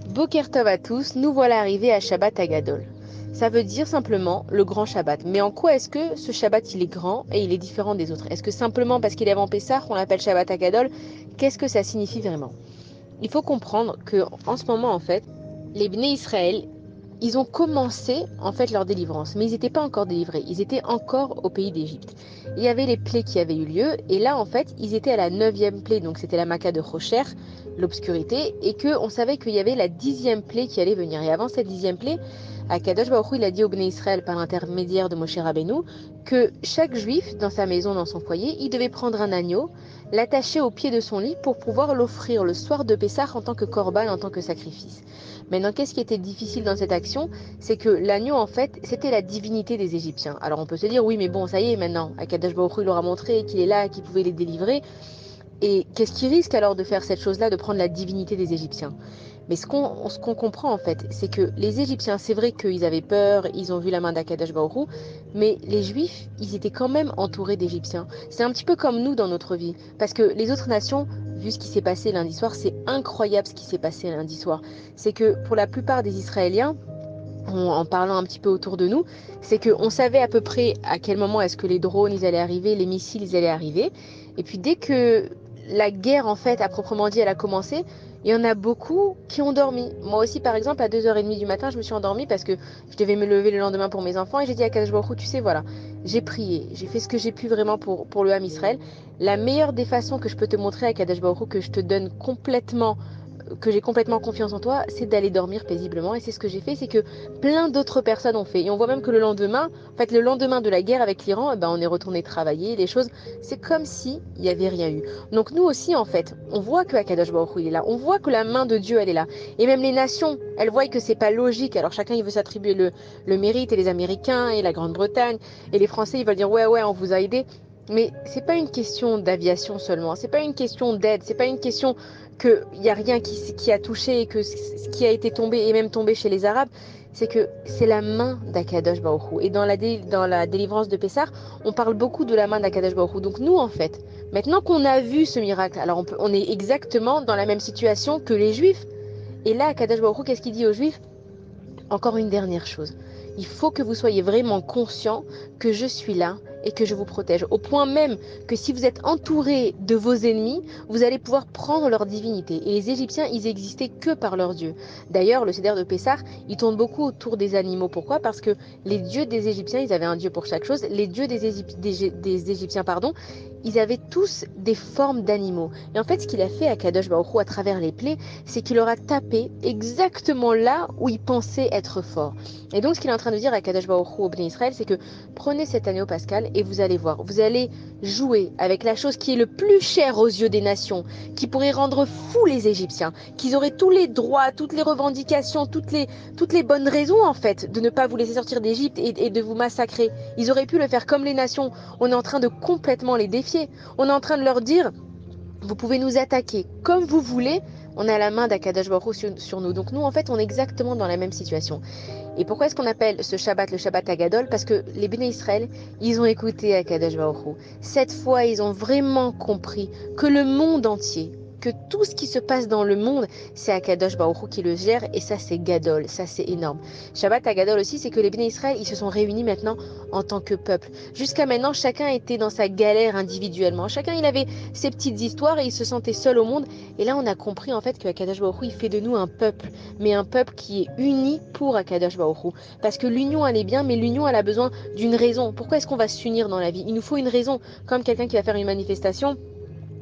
Boker Tov à tous, nous voilà arrivés à Shabbat Agadol. Ça veut dire simplement le grand Shabbat. Mais en quoi est-ce que ce Shabbat il est grand et il est différent des autres? Est-ce que simplement parce qu'il est avant Pessah on l'appelle Shabbat Agadol? Qu'est-ce que ça signifie vraiment? Il faut comprendre que en ce moment en fait, les Bnei Israël, ils ont commencé en fait leur délivrance, mais ils n'étaient pas encore délivrés, ils étaient encore au pays d'Égypte. Il y avait les plaies qui avaient eu lieu, et là en fait, ils étaient à la 9e plaie, donc c'était la Maca de Rocher, l'obscurité, et qu'on savait qu'il y avait la 10e plaie qui allait venir. Et avant cette 10e plaie, Akadosh Baruch Hu, il a dit au Bnei Israël par l'intermédiaire de Moshe Rabbeinu que chaque juif, dans sa maison, dans son foyer, il devait prendre un agneau, l'attacher au pied de son lit pour pouvoir l'offrir le soir de Pessah en tant que korban, en tant que sacrifice. Maintenant, qu'est-ce qui était difficile dans cette action? C'est que l'agneau, en fait, c'était la divinité des Égyptiens. Alors on peut se dire, oui, mais bon, ça y est, maintenant, Akadosh Baruch Hu, il leur a montré qu'il est là, qu'il pouvait les délivrer. Et qu'est-ce qui risque alors de faire cette chose-là, de prendre la divinité des Égyptiens? Mais ce qu'on comprend en fait, c'est que les Égyptiens, c'est vrai qu'ils avaient peur, ils ont vu la main d'Akadash Baruch Hu, mais les Juifs, ils étaient quand même entourés d'Égyptiens. C'est un petit peu comme nous dans notre vie, parce que les autres nations, vu ce qui s'est passé lundi soir, c'est incroyable ce qui s'est passé lundi soir. C'est que pour la plupart des Israéliens, en parlant un petit peu autour de nous, c'est qu'on savait à peu près à quel moment est-ce que les drones ils allaient arriver, les missiles ils allaient arriver. Et puis dès que la guerre en fait à proprement dit elle a commencé, il y en a beaucoup qui ont dormi. Moi aussi par exemple à 2h30 du matin je me suis endormie parce que je devais me lever le lendemain pour mes enfants et j'ai dit à Kadosh Baruch Hu, tu sais voilà, j'ai prié, j'ai fait ce que j'ai pu vraiment pour le Ham Israël. La meilleure des façons que je peux te montrer à Kadosh Baruch Hu que je te donne complètement que j'ai complètement confiance en toi, c'est d'aller dormir paisiblement. Et c'est ce que j'ai fait, c'est que plein d'autres personnes ont fait. Et on voit même que le lendemain, en fait, le lendemain de la guerre avec l'Iran, eh ben, on est retourné travailler. Les choses, c'est comme si il n'y avait rien eu. Donc nous aussi, en fait, on voit que Akadosh Baruch Hu, il est là. On voit que la main de Dieu, elle est là. Et même les nations, elles voient que c'est pas logique. Alors chacun, il veut s'attribuer le mérite. Et les Américains et la Grande-Bretagne et les Français, ils veulent dire ouais, ouais, on vous a aidé. Mais c'est pas une question d'aviation seulement. C'est pas une question d'aide. C'est pas une question qu'il n'y a rien qui a touché et que ce qui a été tombé et même tombé chez les Arabes, c'est que c'est la main d'Akadosh Baruch Hu. Et dans la délivrance de Pessah, on parle beaucoup de la main d'Akadosh Baruch Hu. Donc nous, en fait, maintenant qu'on a vu ce miracle, alors on est exactement dans la même situation que les Juifs. Et là, Akadosh Baruch Hu, qu'est-ce qu'il dit aux Juifs? Encore une dernière chose. Il faut que vous soyez vraiment conscient que je suis là et que je vous protège. Au point même que si vous êtes entouré de vos ennemis, vous allez pouvoir prendre leur divinité. Et les Égyptiens, ils existaient que par leur Dieu. D'ailleurs, le Seder de Pessah, il tourne beaucoup autour des animaux. Pourquoi? Parce que les dieux des Égyptiens, ils avaient un dieu pour chaque chose. Les dieux des Égyptiens, pardon, ils avaient tous des formes d'animaux. Et en fait, ce qu'il a fait à Kadosh Baruch Hu à travers les plaies, c'est qu'il leur a tapé exactement là où il pensait être fort. Et donc, ce qu'il est en train de dire à Kadosh Baruch Hu au Bnei Israël, c'est que prenez cet agneau pascal et vous allez voir, vous allez jouer avec la chose qui est le plus chère aux yeux des nations, qui pourrait rendre fous les Égyptiens, qu'ils auraient tous les droits, toutes les revendications, toutes les bonnes raisons en fait de ne pas vous laisser sortir d'Égypte et de vous massacrer. Ils auraient pu le faire comme les nations. On est en train de complètement les défier. On est en train de leur dire vous pouvez nous attaquer comme vous voulez, on a la main d'Akadosh Baruch Hu sur nous. Donc nous, en fait, on est exactement dans la même situation. Et pourquoi est-ce qu'on appelle ce Shabbat le Shabbat Agadol? Parce que les Béné Israël, ils ont écouté Akadosh Baruch Hu. Cette fois, ils ont vraiment compris que le monde entier, que tout ce qui se passe dans le monde, c'est Akadosh Baruch Hu qui le gère, et ça c'est Gadol, ça c'est énorme. Shabbat Agadol aussi, c'est que les Béné Israël, ils se sont réunis maintenant en tant que peuple. Jusqu'à maintenant, chacun était dans sa galère individuellement. Chacun, il avait ses petites histoires et il se sentait seul au monde. Et là, on a compris en fait que Akadosh Baruch Hu, il fait de nous un peuple, mais un peuple qui est uni pour Akadosh Baruch Hu. Parce que l'union, elle est bien, mais l'union, elle a besoin d'une raison. Pourquoi est-ce qu'on va s'unir dans la vie? Il nous faut une raison. Comme quelqu'un qui va faire une manifestation,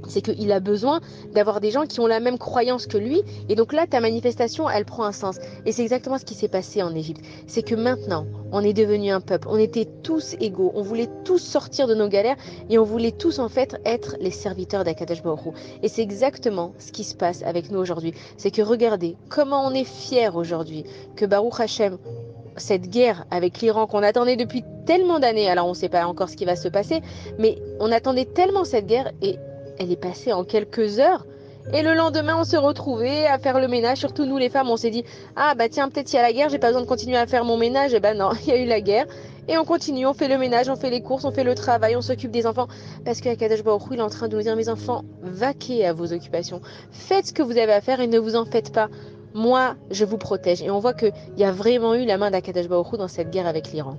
c'est qu'il a besoin d'avoir des gens qui ont la même croyance que lui. Et donc là, ta manifestation, elle prend un sens. Et c'est exactement ce qui s'est passé en Égypte. C'est que maintenant, on est devenu un peuple. On était tous égaux. On voulait tous sortir de nos galères et on voulait tous en fait être les serviteurs d'Akadosh Baruch Hu. Et c'est exactement ce qui se passe avec nous aujourd'hui. C'est que regardez comment on est fiers aujourd'hui que Baruch Hashem, cette guerre avec l'Iran qu'on attendait depuis tellement d'années, alors on ne sait pas encore ce qui va se passer, mais on attendait tellement cette guerre et elle est passée en quelques heures. Et le lendemain, on se retrouvait à faire le ménage. Surtout nous, les femmes, on s'est dit ah bah tiens, peut-être il y a la guerre, j'ai pas besoin de continuer à faire mon ménage. Et ben non, il y a eu la guerre. Et on continue, on fait le ménage, on fait les courses, on fait le travail, on s'occupe des enfants. Parce que Akadosh Baruch Hu, il est en train de nous dire mes enfants, vaquez à vos occupations. Faites ce que vous avez à faire et ne vous en faites pas. moi je vous protège. Et on voit qu'il y a vraiment eu la main d'Akadosh Baruch Hu dans cette guerre avec l'Iran.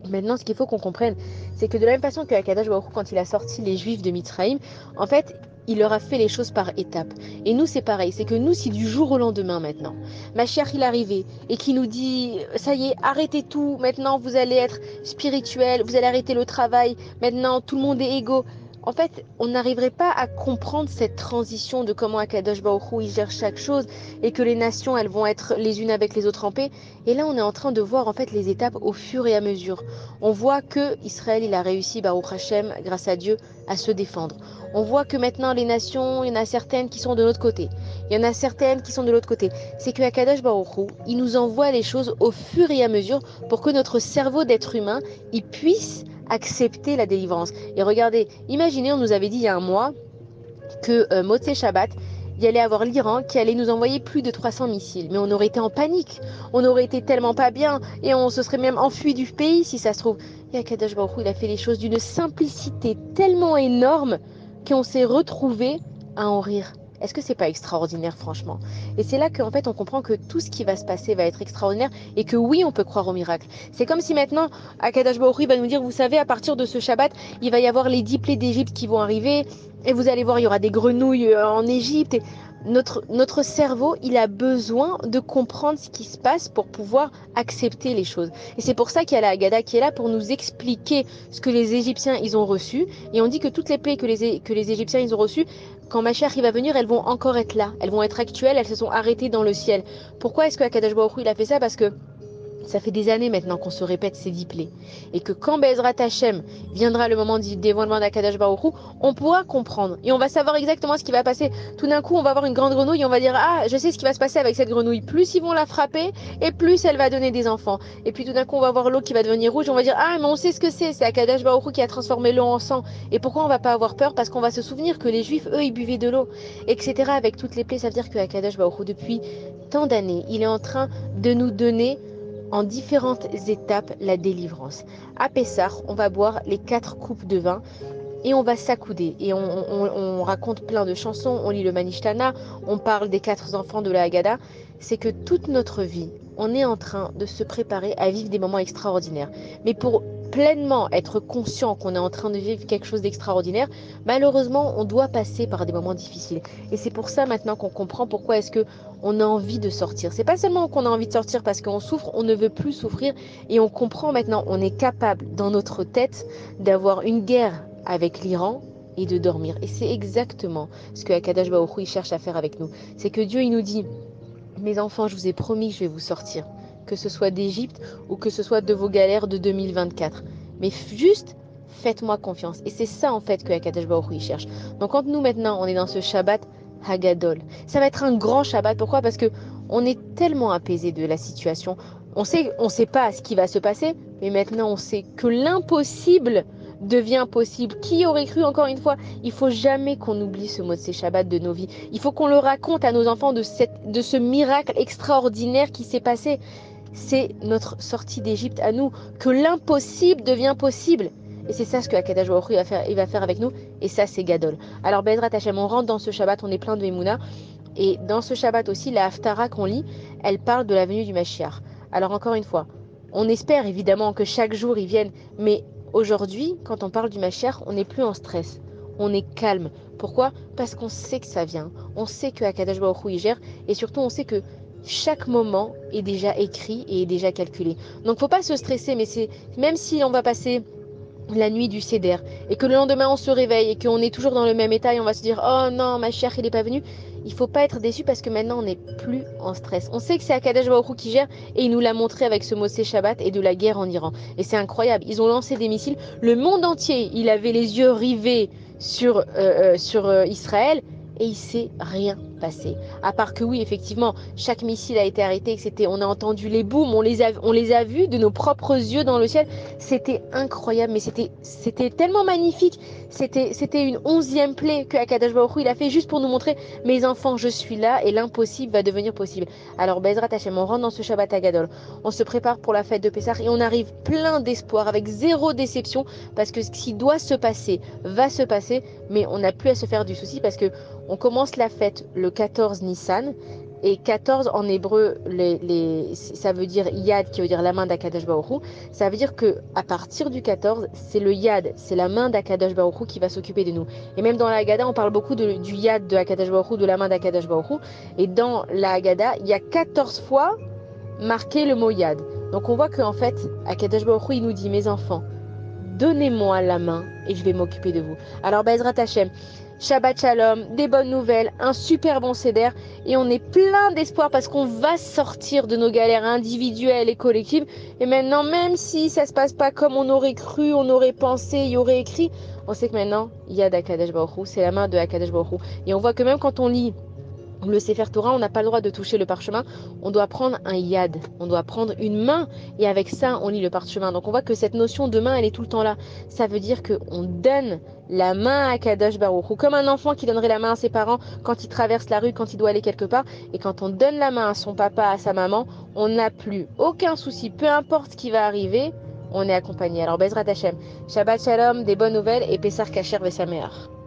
Maintenant, ce qu'il faut qu'on comprenne, c'est que de la même façon que Akadosh Baruch Hu, quand il a sorti les Juifs de Mitzraïm, en fait, il leur a fait les choses par étapes. Et nous, c'est pareil. C'est que nous, si du jour au lendemain, maintenant, Mashiach, il est arrivé et qui nous dit, ça y est, arrêtez tout, maintenant, vous allez être spirituel, vous allez arrêter le travail, maintenant, tout le monde est égaux. En fait, on n'arriverait pas à comprendre cette transition de comment Akadosh Baruch Hu, il gère chaque chose et que les nations, elles vont être les unes avec les autres en paix. Et là, on est en train de voir, en fait, les étapes au fur et à mesure. On voit que Israël, il a réussi, Baruch Hashem, grâce à Dieu, à se défendre. On voit que maintenant, les nations, il y en a certaines qui sont de l'autre côté. Il y en a certaines qui sont de l'autre côté. C'est que Akadosh Baruch Hu, il nous envoie les choses au fur et à mesure pour que notre cerveau d'être humain, il puisse accepter la délivrance. Et regardez, imaginez, on nous avait dit il y a un mois que Motzei Shabbat, il y allait avoir l'Iran qui allait nous envoyer plus de 300 missiles. Mais on aurait été en panique. On aurait été tellement pas bien et on se serait même enfui du pays si ça se trouve. Et Akadosh Baruch Hu, il a fait les choses d'une simplicité tellement énorme qu'on s'est retrouvé à en rire. Est-ce que c'est pas extraordinaire, franchement? Et c'est là qu'en fait on comprend que tout ce qui va se passer va être extraordinaire et que oui, on peut croire au miracle. C'est comme si maintenant Akadosh Baruch Hu va nous dire, vous savez, à partir de ce Shabbat, il va y avoir les 10 plaies d'Égypte qui vont arriver et vous allez voir, il y aura des grenouilles en Égypte. Et notre cerveau, il a besoin de comprendre ce qui se passe pour pouvoir accepter les choses. Et c'est pour ça qu'il y a la Haggadah qui est là pour nous expliquer ce que les Égyptiens ils ont reçu. Et on dit que toutes les plaies que les Égyptiens ils ont reçues, quand Mashiach va venir, elles vont encore être là. Elles vont être actuelles, elles se sont arrêtées dans le ciel. Pourquoi est-ce que Akadosh Baruch Hu, il a fait ça? Parce que ça fait des années maintenant qu'on se répète ces 10 plaies. Et que quand Bezrat Hashem viendra le moment du dévoilement d'Akadosh Baruch Hu, on pourra comprendre. Et on va savoir exactement ce qui va passer. Tout d'un coup, on va avoir une grande grenouille et on va dire, ah, je sais ce qui va se passer avec cette grenouille. Plus ils vont la frapper et plus elle va donner des enfants. Et puis tout d'un coup, on va voir l'eau qui va devenir rouge. On va dire, ah, mais on sait ce que c'est. C'est Akadosh Baruch Hu qui a transformé l'eau en sang. Et pourquoi on va pas avoir peur? Parce qu'on va se souvenir que les Juifs, eux, ils buvaient de l'eau, etc. Avec toutes les plaies, ça veut dire que Akadosh Baruch Hu, depuis tant d'années, il est en train de nous donner en différentes étapes la délivrance. À Pessah, on va boire les 4 coupes de vin et on va s'accouder. Et on raconte plein de chansons, on lit le Manishtana, on parle des 4 enfants de la Haggadah. C'est que toute notre vie, on est en train de se préparer à vivre des moments extraordinaires. Mais pour pleinement être conscient qu'on est en train de vivre quelque chose d'extraordinaire, malheureusement, on doit passer par des moments difficiles. Et c'est pour ça maintenant qu'on comprend pourquoi est-ce que on a envie de sortir. C'est pas seulement qu'on a envie de sortir parce qu'on souffre, on ne veut plus souffrir et on comprend maintenant, on est capable dans notre tête d'avoir une guerre avec l'Iran et de dormir. Et c'est exactement ce que Akadosh Baruch Hu cherche à faire avec nous. C'est que Dieu, il nous dit, mes enfants, je vous ai promis que je vais vous sortir, que ce soit d'Égypte ou que ce soit de vos galères de 2024. Mais juste, faites-moi confiance. Et c'est ça, en fait, que Akadosh Baruch Hu cherche. Donc, quand nous, maintenant, on est dans ce Shabbat Hagadol, ça va être un grand Shabbat. Pourquoi? Parce que on est tellement apaisé de la situation. On sait pas ce qui va se passer, mais maintenant, on sait que l'impossible devient possible. Qui aurait cru, encore une fois? Il faut jamais qu'on oublie ce mot de ces Shabbats de nos vies. Il faut qu'on le raconte à nos enfants de ce miracle extraordinaire qui s'est passé. C'est notre sortie d'Égypte à nous, que l'impossible devient possible. Et c'est ça ce que Akadosh Baruch Hu il va faire avec nous. Et ça, c'est Gadol. Alors, Bezrat Hashem, on rentre dans ce Shabbat, on est plein de Emouna. Et dans ce Shabbat aussi, la Haftara qu'on lit, elle parle de la venue du Mashiach. Alors, encore une fois, on espère évidemment que chaque jour il vienne, mais aujourd'hui, quand on parle du Mashiach, on n'est plus en stress. On est calme. Pourquoi? Parce qu'on sait que ça vient. On sait que Akadosh Baruch Hu il gère. Et surtout, on sait que chaque moment est déjà écrit et est déjà calculé. Donc, faut pas se stresser, mais c'est même si on va passer la nuit du Seder et que le lendemain on se réveille et qu'on est toujours dans le même état et on va se dire oh non, Mashiach il n'est pas venu, il faut pas être déçu parce que maintenant on n'est plus en stress. On sait que c'est Akadosh Baruch Hu qui gère et il nous l'a montré avec ce Motzei Shabbat et de la guerre en Iran. Et c'est incroyable, ils ont lancé des missiles, le monde entier il avait les yeux rivés sur Israël et il s'est rien passé. À part que oui, effectivement, chaque missile a été arrêté, que on a entendu les booms, on les a vus de nos propres yeux dans le ciel. C'était incroyable, mais c'était tellement magnifique. C'était une 11e plaie que Akadosh Baruch Hu il a fait juste pour nous montrer, mes enfants, je suis là et l'impossible va devenir possible. Alors Bezrat Hashem, on rentre dans ce Shabbat Hagadol, on se prépare pour la fête de Pessah et on arrive plein d'espoir, avec zéro déception, parce que ce qui doit se passer va se passer, mais on n'a plus à se faire du souci parce que on commence la fête le 14 Nissan Et 14 en hébreu, ça veut dire Yad, qui veut dire la main d'Akadosh Baruch Hu. Ça veut dire que à partir du 14, c'est le Yad, c'est la main d'Akadosh Baruch Hu qui va s'occuper de nous. Et même dans la Haggadah, on parle beaucoup du Yad de Akadosh Baruch Hu, de la main d'Akadosh Baruch Hu. Et dans la Haggadah, il y a 14 fois marqué le mot Yad. Donc on voit qu'en fait, Akadosh Baruch Hu, il nous dit, mes enfants, donnez-moi la main et je vais m'occuper de vous. Alors Bezrat Hashem, Shabbat Shalom, des bonnes nouvelles, un super bon seder et on est plein d'espoir parce qu'on va sortir de nos galères individuelles et collectives. Et maintenant, même si ça se passe pas comme on aurait cru, on aurait pensé, il y aurait écrit, on sait que maintenant, il y a d'Akadosh Baruch Hu, c'est la main de Akadosh Baruch Hu. Et on voit que même quand on lit le Sefer Torah, on n'a pas le droit de toucher le parchemin, on doit prendre un yad, on doit prendre une main et avec ça on lit le parchemin. Donc on voit que cette notion de main elle est tout le temps là. Ça veut dire qu'on donne la main à Kadosh Baruch Hu, comme un enfant qui donnerait la main à ses parents quand il traverse la rue, quand il doit aller quelque part. Et quand on donne la main à son papa, à sa maman, on n'a plus aucun souci, peu importe ce qui va arriver, on est accompagné. Alors Bezrat Hashem, Shabbat Shalom, des bonnes nouvelles et Pessar Kacher Vesameach.